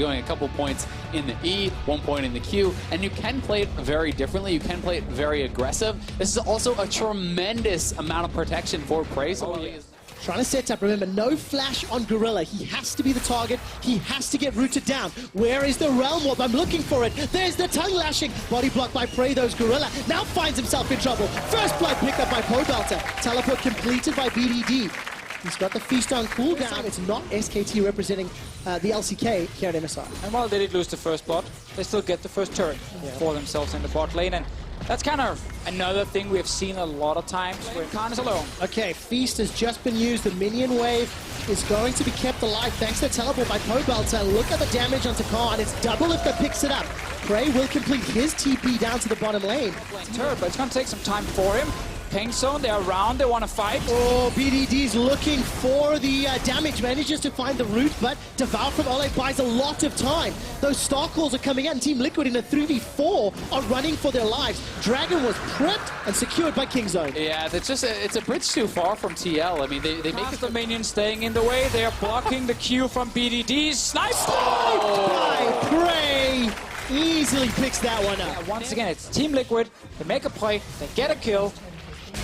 Going a couple points in the E, 1 point in the Q, and you can play it very differently. You can play it very aggressive. This is also a tremendous amount of protection for Prey. Trying to set up, remember, no flash on Gorilla. He has to be the target. He has to get rooted down. Where is the Realm Warp? I'm looking for it. There's the tongue lashing. Body blocked by Prey, those Gorilla. Now finds himself in trouble. First blood picked up by Pobelter. Teleport completed by BDD. He's got the Feast on cooldown. It's not SKT representing the LCK here at MSI. And while they did lose the first blood, they still get the first turret for themselves in the bot lane. And that's kind of another thing we have seen a lot of times when Khan is alone. Okay, Feast has just been used. The minion wave is going to be kept alive thanks to teleport by Pobelter. Look at the damage onto Khan. It's double if that picks it up. Prey will complete his TP down to the bottom lane. Turret, but it's going to take some time for him. Ping zone, they're around, they want to fight. Oh, BDD's looking for the damage, manages to find the root, but Devour from Ole buys a lot of time. Those star calls are coming out, and Team Liquid in a 3v4 are running for their lives. Dragon was prepped and secured by Kingzone. Yeah, it's a bridge too far from TL. I mean, they make it the minions staying in the way. They are blocking the Q from BDD. Sniped by Prey. Easily picks that one up. Once again, it's Team Liquid. They make a play, they get a kill.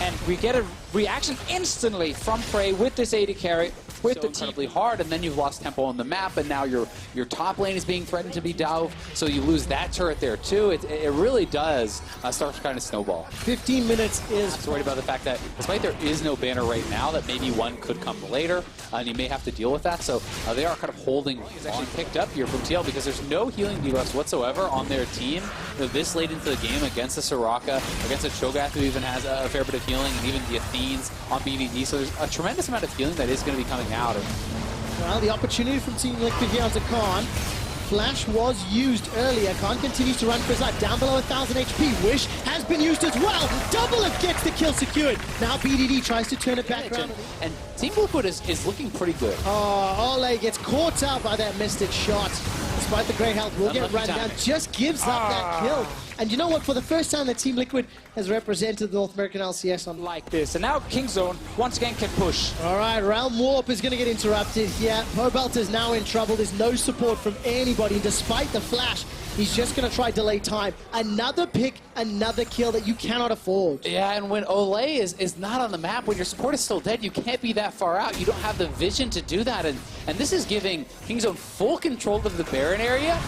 And we get a reaction instantly from Prey with this AD carry, with the incredibly hard, and then you've lost tempo on the map, and now your top lane is being threatened to be dove, so you lose that turret there too. It really does start to kind of snowball. 15 minutes is... I'm worried about the fact that despite there is no banner right now, that maybe one could come later, and you may have to deal with that, so they are kind of holding on. Picked up here from TL because there's no healing debuffs whatsoever on their team. You know, this late into the game against the Soraka, against a Cho'Gath who even has a fair bit of healing, and even the Athenes on BDD, so there's a tremendous amount of healing that is going to be coming out. Well, the opportunity from Team Liquid here onto Khan. Flash was used earlier. Khan continues to run for his life. Down below 1,000 HP. Wish has been used as well. Double Lift gets the kill secured. Now BDD tries to turn it back around. And Team Liquid is looking pretty good. Oh, Ole gets caught out by that Mystic shot. Despite the great health, will get run down. Just gives up that kill. And you know what? For the first time, the Team Liquid has represented the North American LCS on like this. And now Kingzone once again can push. All right, Realm Warp is going to get interrupted here. Pobelter is now in trouble. There's no support from anybody. Despite the flash, he's just going to try delay time. Another pick, another kill that you cannot afford. Yeah, and when Ole is not on the map, when your support is still dead, you can't be that far out. You don't have the vision to do that. And this is giving Kingzone full control of the Baron area.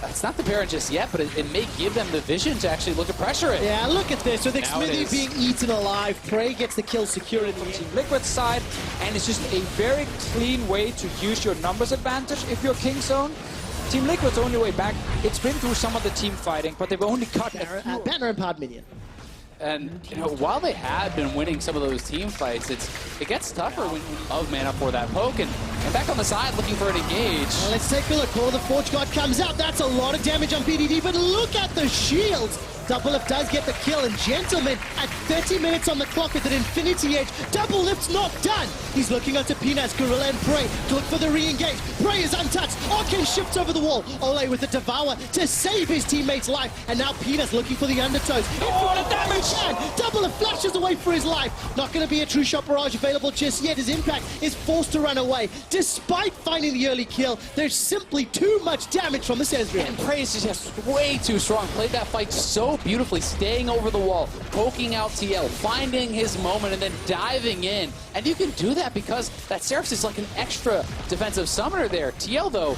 It's not the Baron just yet, but it may give them the vision to actually look at pressure it. Yeah, look at this. With Xmithy being eaten alive, Prey gets the kill secured in the Team Liquid side, and it's just a very clean way to use your numbers advantage if you're Kingzone. Team Liquid's only way back, it's been through some of the team fighting, but they've only cut Banner and Pod Minion. And you know, while they have been winning some of those team fights, it gets tougher when you have mana for that poke. And back on the side, looking for an engage. Well, let's take a look. Call of the Forge God comes out. That's a lot of damage on BDD, but look at the shields. Double Lift does get the kill, and Gentleman at 30 minutes on the clock with an Infinity Edge. Double Lift's not done. He's looking onto Peanuts, Gorilla, and Prey to look for the re-engage. Prey is untouched. Arcane shifts over the wall. Ole with the Devour to save his teammate's life. And now Peanuts looking for the undertows. Oh, the damage! Double Lift flashes away for his life. Not going to be a true shot barrage available just yet. His Impact is forced to run away. Despite finding the early kill, there's simply too much damage from the Ezreal. And Prey is just way too strong. Played that fight so beautifully, staying over the wall, poking out TL, finding his moment, and then diving in. And you can do that because that Seraphs is like an extra defensive summoner there. TL, though,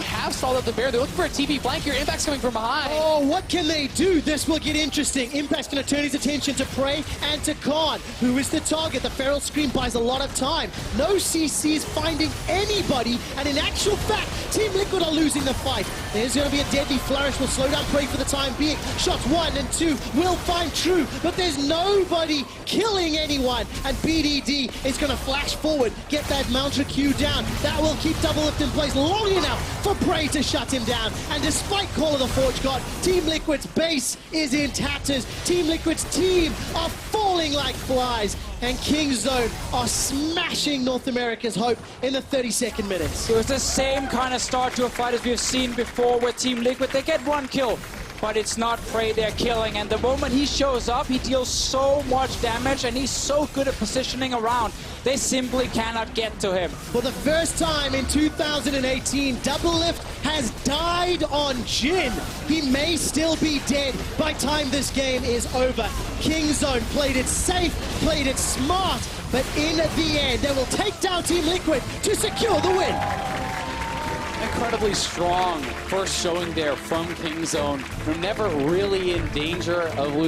have stalled up the bear. They're looking for a TP flank here. Impact's coming from behind. Oh, what can they do? This will get interesting. Impact's going to turn his attention to Prey and to Khan, who is the target. The Feral Scream buys a lot of time. No CCs finding anybody, and in actual fact, Team Liquid are losing the fight. There's going to be a deadly flourish. Will slow down Prey for the time being. Shots 1 and 2 will find True, but there's nobody killing anyone, and BDD is going to flash forward, get that Mounter Q down. That will keep Double Lift in place long enough for Prey to shut him down. And despite Call of the Forge God, Team Liquid's base is in tatters. Team Liquid's team are falling like flies, and Kingzone are smashing North America's hope in the 32nd minute. It was the same kind of start to a fight as we've seen before, where Team Liquid, they get one kill. but it's not Prey they're killing. And the moment he shows up, he deals so much damage, and he's so good at positioning around. They simply cannot get to him. For the first time in 2018, Doublelift has died on Jhin. He may still be dead by time this game is over. Kingzone played it safe, played it smart, but in the end, they will take down Team Liquid to secure the win. Incredibly strong first showing there from Kingzone. They're never really in danger of losing.